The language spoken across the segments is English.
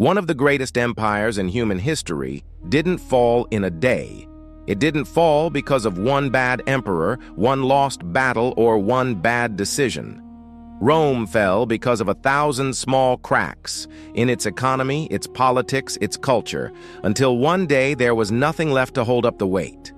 One of the greatest empires in human history didn't fall in a day. It didn't fall because of one bad emperor, one lost battle, or one bad decision. Rome fell because of 1,000 small cracks in its economy, its politics, its culture, until one day there was nothing left to hold up the weight.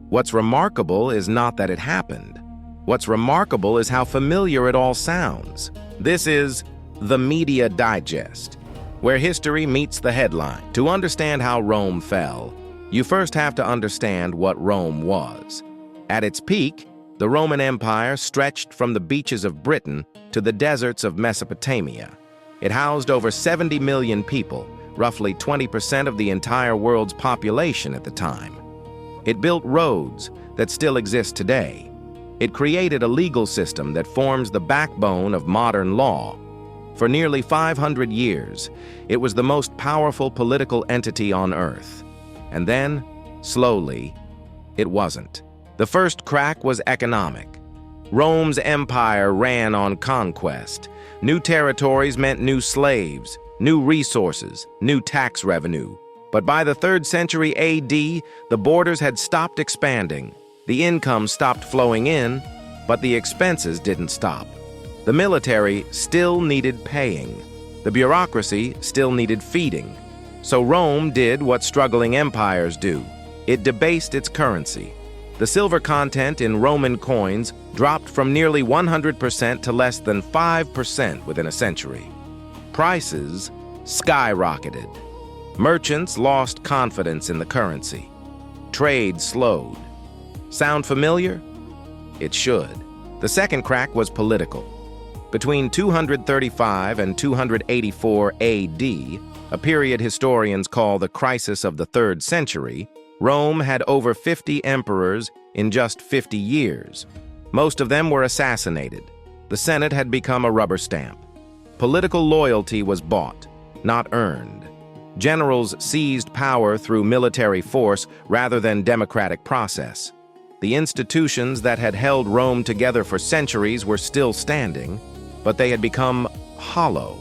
What's remarkable is not that it happened. What's remarkable is how familiar it all sounds. This is the Media Digest, where history meets the headline. To understand how Rome fell, you first have to understand what Rome was. At its peak, the Roman Empire stretched from the beaches of Britain to the deserts of Mesopotamia. It housed over 70 million people, roughly 20% of the entire world's population at the time. It built roads that still exist today. It created a legal system that forms the backbone of modern law. For nearly 500 years, it was the most powerful political entity on Earth. And then, slowly, it wasn't. The first crack was economic. Rome's empire ran on conquest. New territories meant new slaves, new resources, new tax revenue. But by the 3rd century AD, the borders had stopped expanding. The income stopped flowing in, but the expenses didn't stop. The military still needed paying. The bureaucracy still needed feeding. So Rome did what struggling empires do. It debased its currency. The silver content in Roman coins dropped from nearly 100% to less than 5% within a century. Prices skyrocketed. Merchants lost confidence in the currency. Trade slowed. Sound familiar? It should. The second crack was political. Between 235 and 284 AD, a period historians call the crisis of the 3rd century, Rome had over 50 emperors in just 50 years. Most of them were assassinated. The Senate had become a rubber stamp. Political loyalty was bought, not earned. Generals seized power through military force rather than democratic process. The institutions that had held Rome together for centuries were still standing, but they had become hollow.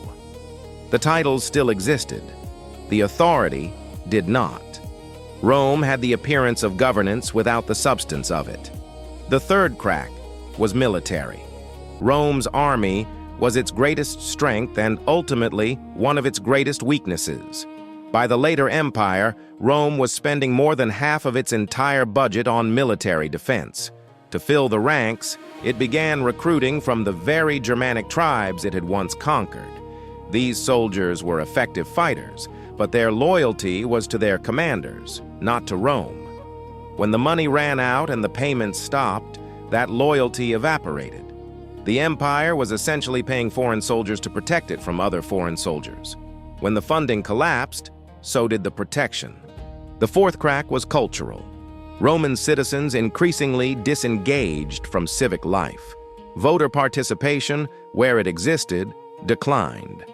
The titles still existed. The authority did not. Rome had the appearance of governance without the substance of it. The third crack was military. Rome's army was its greatest strength and ultimately one of its greatest weaknesses. By the later empire, Rome was spending more than half of its entire budget on military defense. To fill the ranks, it began recruiting from the very Germanic tribes it had once conquered. These soldiers were effective fighters, but their loyalty was to their commanders, not to Rome. When the money ran out and the payments stopped, that loyalty evaporated. The empire was essentially paying foreign soldiers to protect it from other foreign soldiers. When the funding collapsed, so did the protection. The fourth crack was cultural. Roman citizens increasingly disengaged from civic life. Voter participation, where it existed, declined.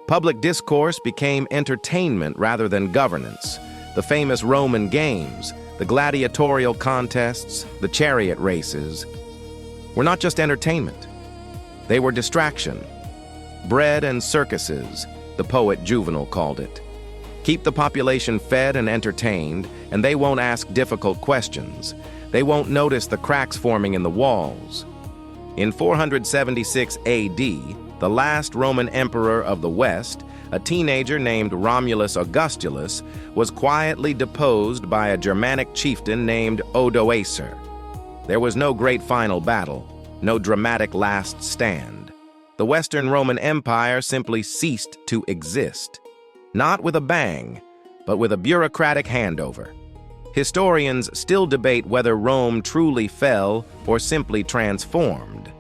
Public discourse became entertainment rather than governance. The famous Roman games, the gladiatorial contests, the chariot races, were not just entertainment. They were distraction. Bread and circuses, the poet Juvenal called it. Keep the population fed and entertained, and they won't ask difficult questions. They won't notice the cracks forming in the walls. In 476 AD, the last Roman emperor of the West, a teenager named Romulus Augustulus, was quietly deposed by a Germanic chieftain named Odoacer. There was no great final battle, no dramatic last stand. The Western Roman Empire simply ceased to exist. Not with a bang, but with a bureaucratic handover. Historians still debate whether Rome truly fell or simply transformed.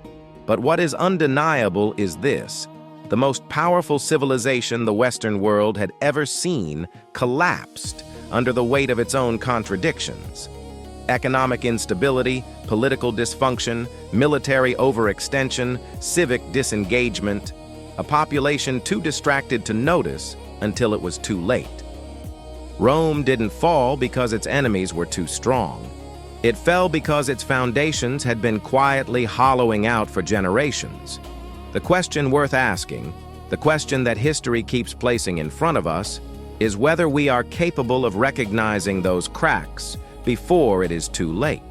But what is undeniable is this: the most powerful civilization the Western world had ever seen collapsed under the weight of its own contradictions. Economic instability, political dysfunction, military overextension, civic disengagement, a population too distracted to notice until it was too late. Rome didn't fall because its enemies were too strong. It fell because its foundations had been quietly hollowing out for generations. The question worth asking The question that history keeps placing in front of us is whether we are capable of recognizing those cracks before it is too late,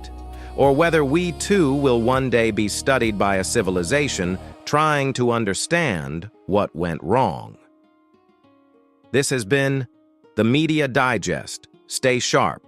or whether we too will one day be studied by a civilization trying to understand what went wrong. This has been the Media Digest. Stay sharp.